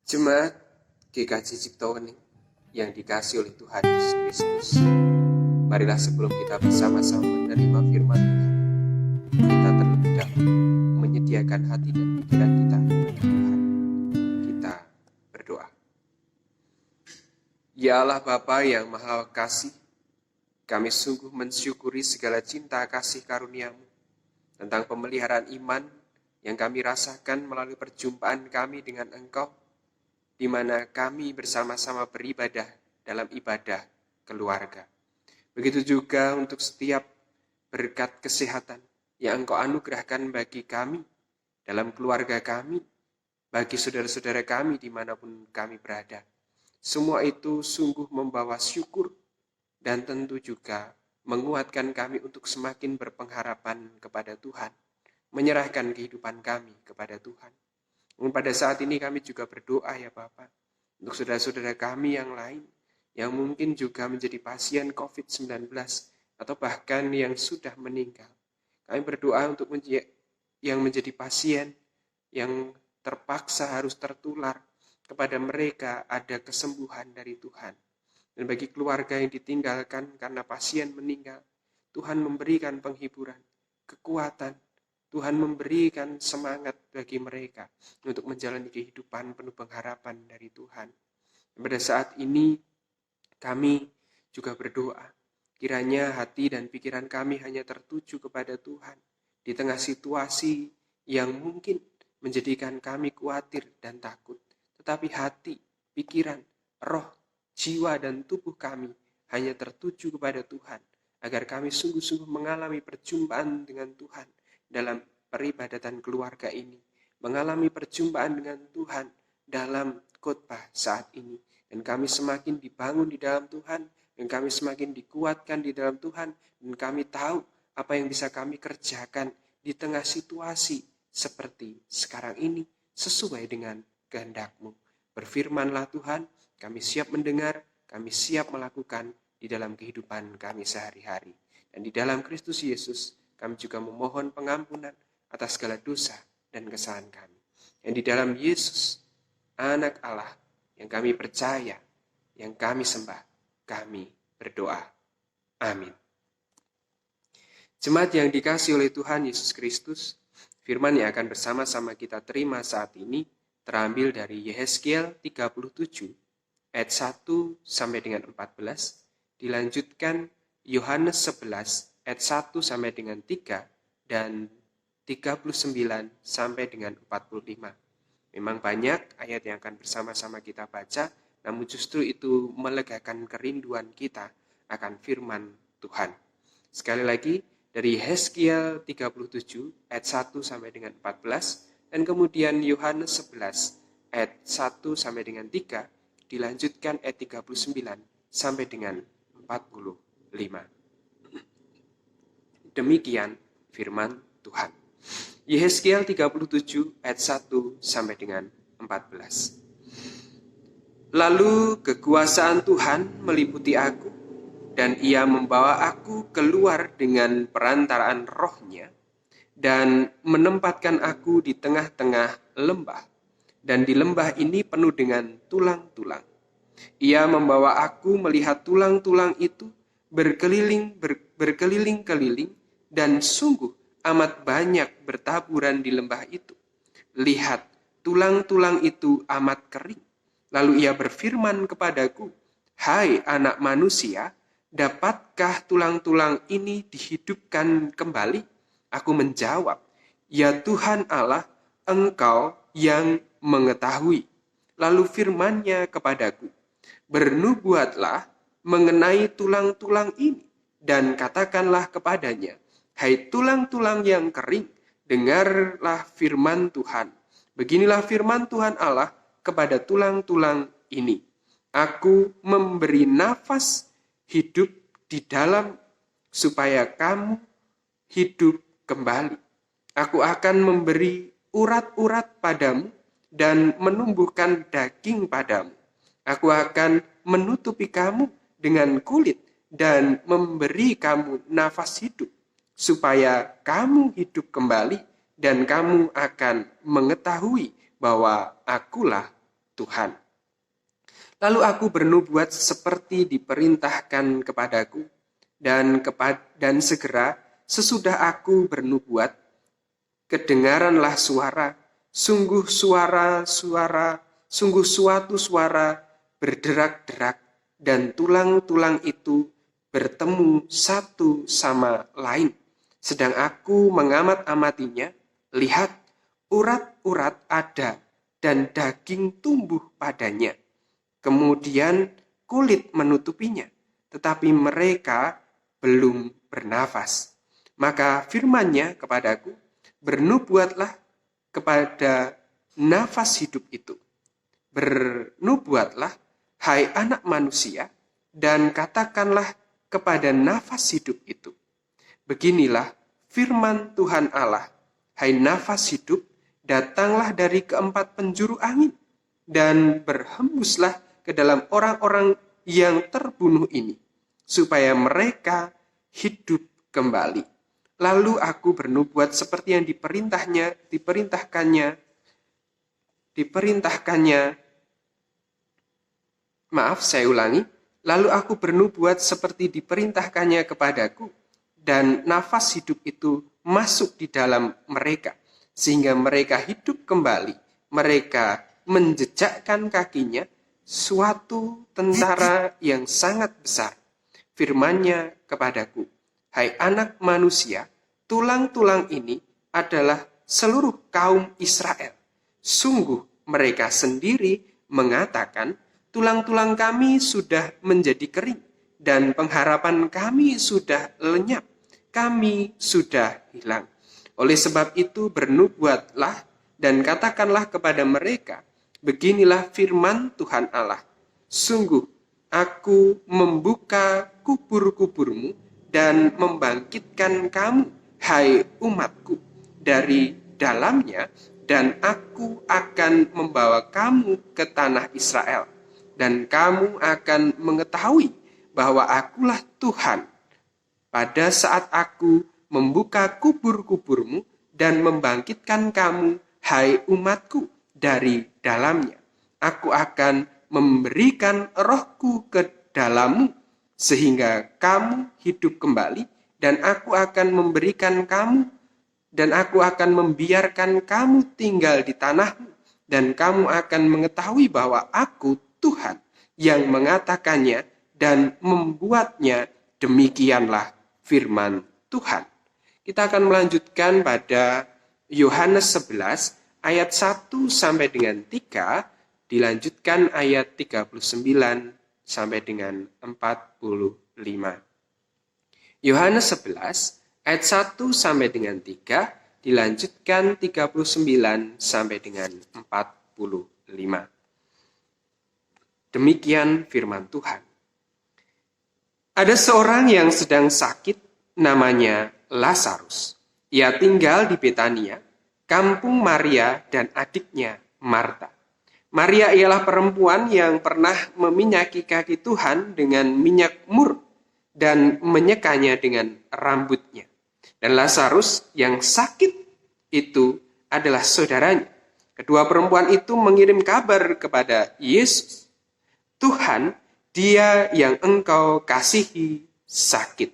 Jemaat GKJ Cipto Wening yang dikasihi oleh Tuhan Yesus Kristus, marilah sebelum kita bersama-sama menerima firman Tuhan, kita terlebih dahulu menyediakan hati dan pikiran kita bagi Tuhan. Kita berdoa. Ya Allah Bapa yang Maha Kasih, kami sungguh mensyukuri segala cinta kasih karunia-Mu tentang pemeliharaan iman yang kami rasakan melalui perjumpaan kami dengan Engkau, di mana kami bersama-sama beribadah dalam ibadah keluarga. Begitu juga untuk setiap berkat kesehatan yang Engkau anugerahkan bagi kami, dalam keluarga kami, bagi saudara-saudara kami dimanapun kami berada. Semua itu sungguh membawa syukur dan tentu juga menguatkan kami untuk semakin berpengharapan kepada Tuhan, menyerahkan kehidupan kami kepada Tuhan. Pada saat ini kami juga berdoa ya Bapak, untuk saudara-saudara kami yang lain, yang mungkin juga menjadi pasien COVID-19, atau bahkan yang sudah meninggal. Kami berdoa untuk yang menjadi pasien, yang terpaksa harus tertular, kepada mereka ada kesembuhan dari Tuhan. Dan bagi keluarga yang ditinggalkan karena pasien meninggal, Tuhan memberikan penghiburan, kekuatan, Tuhan memberikan semangat bagi mereka untuk menjalani kehidupan penuh pengharapan dari Tuhan. Dan pada saat ini kami juga berdoa, kiranya hati dan pikiran kami hanya tertuju kepada Tuhan di tengah situasi yang mungkin menjadikan kami khawatir dan takut. Tetapi hati, pikiran, roh, jiwa dan tubuh kami hanya tertuju kepada Tuhan, agar kami sungguh-sungguh mengalami perjumpaan dengan Tuhan dalam peribadatan keluarga ini, mengalami perjumpaan dengan Tuhan dalam khotbah saat ini, dan kami semakin dibangun di dalam Tuhan, dan kami semakin dikuatkan di dalam Tuhan, dan kami tahu apa yang bisa kami kerjakan di tengah situasi seperti sekarang ini sesuai dengan kehendak-Mu. Berfirmanlah Tuhan, kami siap mendengar, kami siap melakukan di dalam kehidupan kami sehari-hari. Dan di dalam Kristus Yesus, kami juga memohon pengampunan atas segala dosa dan kesalahan kami. Dan di dalam Yesus, Anak Allah yang kami percaya, yang kami sembah, kami berdoa. Amin. Jemaat yang dikasihi oleh Tuhan Yesus Kristus, firman yang akan bersama-sama kita terima saat ini terambil dari Yehezkiel 37 ayat 1 sampai dengan 14, dilanjutkan Yohanes 11 ayat 1 sampai dengan 3, dan 39 sampai dengan 45. Memang banyak ayat yang akan bersama-sama kita baca, namun justru itu melegakan kerinduan kita akan firman Tuhan. Sekali lagi, dari Yehezkiel 37 ayat 1 sampai dengan 14, dan kemudian Yohanes 11 ayat 1 sampai dengan 3, dilanjutkan ayat 39 sampai dengan 45. Demikian firman Tuhan. Yehezkiel 37 ayat 1 sampai dengan 14. Lalu kekuasaan Tuhan meliputi aku, dan Ia membawa aku keluar dengan perantaraan roh-Nya, dan menempatkan aku di tengah-tengah lembah, dan di lembah ini penuh dengan tulang-tulang. Ia membawa aku melihat tulang-tulang itu berkeliling-keliling, dan sungguh amat banyak bertaburan di lembah itu. Lihat, tulang-tulang itu amat kering. Lalu ia berfirman kepadaku, "Hai anak manusia, dapatkah tulang-tulang ini dihidupkan kembali?" Aku menjawab, "Ya Tuhan Allah, Engkau yang mengetahui." Lalu firman-Nya kepadaku, "Bernubuatlah mengenai tulang-tulang ini, dan katakanlah kepadanya, hai tulang-tulang yang kering, dengarlah firman Tuhan. Beginilah firman Tuhan Allah kepada tulang-tulang ini. Aku memberi nafas hidup di dalam supaya kamu hidup kembali. Aku akan memberi urat-urat padamu dan menumbuhkan daging padamu. Aku akan menutupi kamu dengan kulit dan memberi kamu nafas hidup, supaya kamu hidup kembali dan kamu akan mengetahui bahwa akulah Tuhan. Lalu aku bernubuat seperti diperintahkan kepadaku, dan segera sesudah aku bernubuat, kedengaranlah suara, sungguh suatu suara berderak-derak, dan tulang-tulang itu bertemu satu sama lain. Sedang aku mengamat-amatinya, lihat, urat-urat ada dan daging tumbuh padanya. Kemudian kulit menutupinya, tetapi mereka belum bernafas. Maka firman-Nya kepadaku, bernubuatlah kepada nafas hidup itu. Bernubuatlah, hai anak manusia, dan katakanlah kepada nafas hidup itu. Beginilah firman Tuhan Allah, hai nafas hidup, datanglah dari keempat penjuru angin, dan berhembuslah ke dalam orang-orang yang terbunuh ini, supaya mereka hidup kembali. Lalu aku bernubuat seperti yang diperintahkannya. Lalu aku bernubuat seperti diperintahkannya kepadaku, dan nafas hidup itu masuk di dalam mereka, sehingga mereka hidup kembali. Mereka menjejakkan kakinya, suatu tentara yang sangat besar. Firman-Nya kepadaku, hai anak manusia, tulang-tulang ini adalah seluruh kaum Israel. Sungguh mereka sendiri mengatakan, tulang-tulang kami sudah menjadi kering, dan pengharapan kami sudah lenyap, kami sudah hilang. Oleh sebab itu bernubuatlah dan katakanlah kepada mereka, beginilah firman Tuhan Allah, sungguh aku membuka kubur-kuburmu dan membangkitkan kamu, hai umatku, dari dalamnya, dan aku akan membawa kamu ke tanah Israel, dan kamu akan mengetahui bahwa akulah Tuhan pada saat aku membuka kubur-kuburmu dan membangkitkan kamu, hai umatku, dari dalamnya. Aku akan memberikan rohku ke dalammu, sehingga kamu hidup kembali, dan aku akan membiarkan kamu tinggal di tanahmu, dan kamu akan mengetahui bahwa aku Tuhan yang mengatakannya dan membuatnya. Demikianlah firman Tuhan. Kita akan melanjutkan pada Yohanes 11 ayat 1 sampai dengan 3, dilanjutkan ayat 39 sampai dengan 45. Yohanes 11 ayat 1 sampai dengan 3, dilanjutkan 39 sampai dengan 45. Demikian firman Tuhan. Ada seorang yang sedang sakit, namanya Lazarus. Ia tinggal di Betania, kampung Maria dan adiknya Marta. Maria ialah perempuan yang pernah meminyaki kaki Tuhan dengan minyak mur dan menyekanya dengan rambutnya. Dan Lazarus yang sakit itu adalah saudaranya. Kedua perempuan itu mengirim kabar kepada Yesus, Tuhan, dia yang engkau kasihi sakit.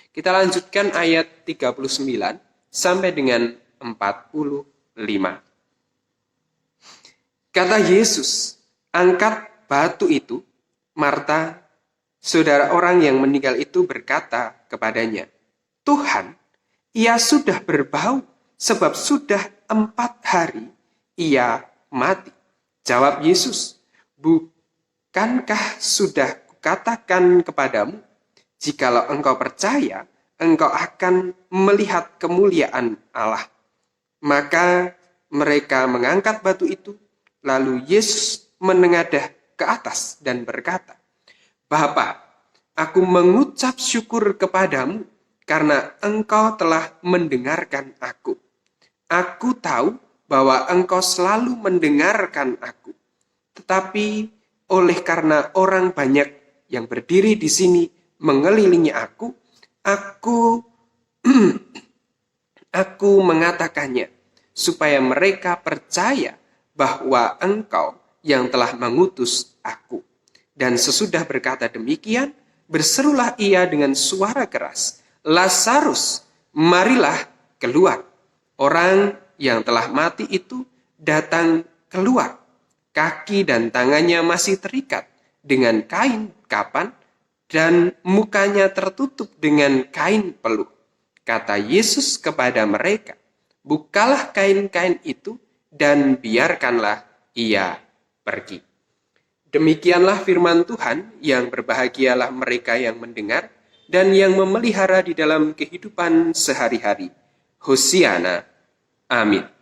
Kita lanjutkan ayat 39 sampai dengan 45. Kata Yesus, angkat batu itu. Marta, saudara orang yang meninggal itu, berkata kepadanya, Tuhan, ia sudah berbau, sebab sudah 4 hari ia mati. Jawab Yesus, bukankah sudah kukatakan kepadamu, jikalau engkau percaya, engkau akan melihat kemuliaan Allah. Maka mereka mengangkat batu itu, lalu Yesus menengadah ke atas dan berkata, Bapa, aku mengucap syukur kepadamu karena engkau telah mendengarkan aku. Aku tahu bahwa engkau selalu mendengarkan aku. Tetapi oleh karena orang banyak yang berdiri di sini mengelilingi aku mengatakannya, supaya mereka percaya bahwa engkau yang telah mengutus aku." Dan sesudah berkata demikian, berserulah ia dengan suara keras, "Lazarus, marilah keluar." Orang yang telah mati itu datang keluar. Kaki dan tangannya masih terikat dengan kain kapan dan mukanya tertutup dengan kain peluh. Kata Yesus kepada mereka, "Bukalah kain-kain itu dan biarkanlah ia pergi." Demikianlah firman Tuhan, yang berbahagialah mereka yang mendengar dan yang memelihara di dalam kehidupan sehari-hari. Hosiana. Amin.